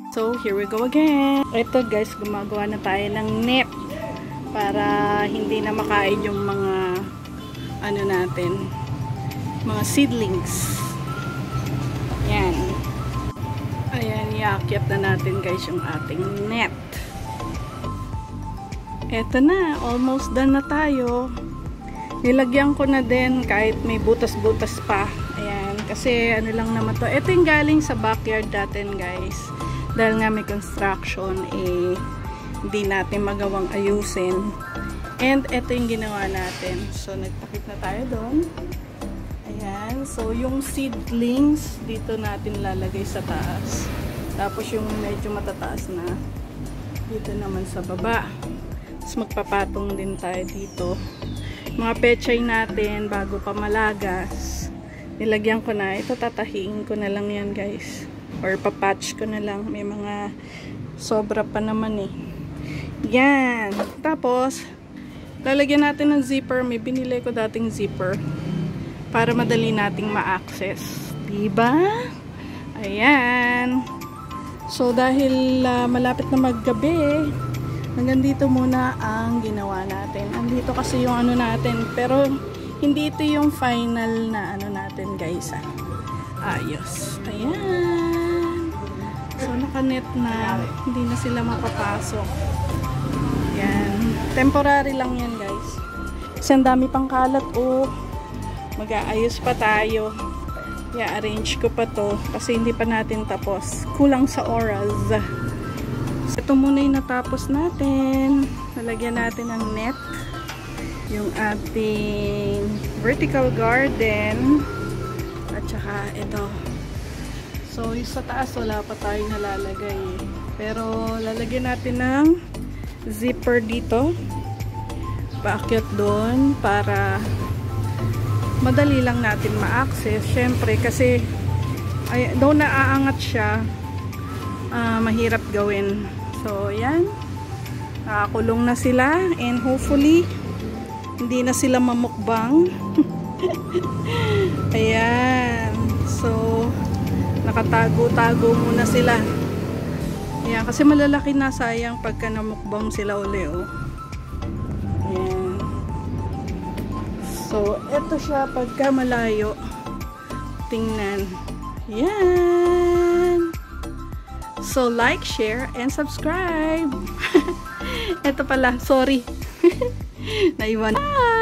So, here we go again. Ito guys, gumagawa na tayo ng net para hindi na makain yung mga ano natin, mga seedlings. Yan. Ayan, iakyat na natin guys yung ating net. Eto na, almost done na tayo. Nilagyan ko na din kahit may butas-butas pa. Ayan, kasi ano lang naman to. Ito yung galing sa backyard natin guys. Dahil nga may construction, hindi natin magawang ayusin. And ito yung ginawa natin. So, nagtakip na tayo doon. Ayan. So, yung seedlings, dito natin lalagay sa taas. Tapos yung medyo matataas na, dito naman sa baba. Tapos magpapatong din tayo dito. Mga pechay natin, bago pa malagas, nilagyan ko na. Ito, tatahiin ko na lang yan guys. Or papatch ko na lang. May mga sobra pa naman eh. Yan. Tapos, lalagyan natin ng zipper. May binili ko dating zipper. Para madali nating ma-access. Diba? Ayan. So, dahil malapit na maggabi, hanggang dito muna ang ginawa natin. Andito kasi yung ano natin. Pero, hindi ito yung final na ano natin guys. Ayos. Ayan. So, nakanet na. Hindi na sila mapapasok. Ayan. Temporary lang yan guys. Kasi ang dami pang kalat. Oh, mag-aayos pa tayo. I-arrange ko pa to. Kasi hindi pa natin tapos. Kulang sa oras. Ito muna yung natapos natin. Nalagyan natin ng net. Yung ating vertical garden. At saka ito. So, yung sa taas wala pa tayong nalalagay. Pero, lalagyan natin ng zipper dito. Paakyat doon para madali lang natin ma-access. Syempre, kasi doon naaangat siya. Mahirap gawin. So, yan. Nakakulong na sila. And hopefully, hindi na sila mamukbang. Ayan. So, nakatago-tago muna sila. Ayan. Kasi malalaki na, sayang pagka namukbang sila uli. Oh. Ayan. So, eto siya pagka malayo. Tingnan. Ayan. So, like, share, and subscribe. Ito pala, sorry. Naiwan. Bye!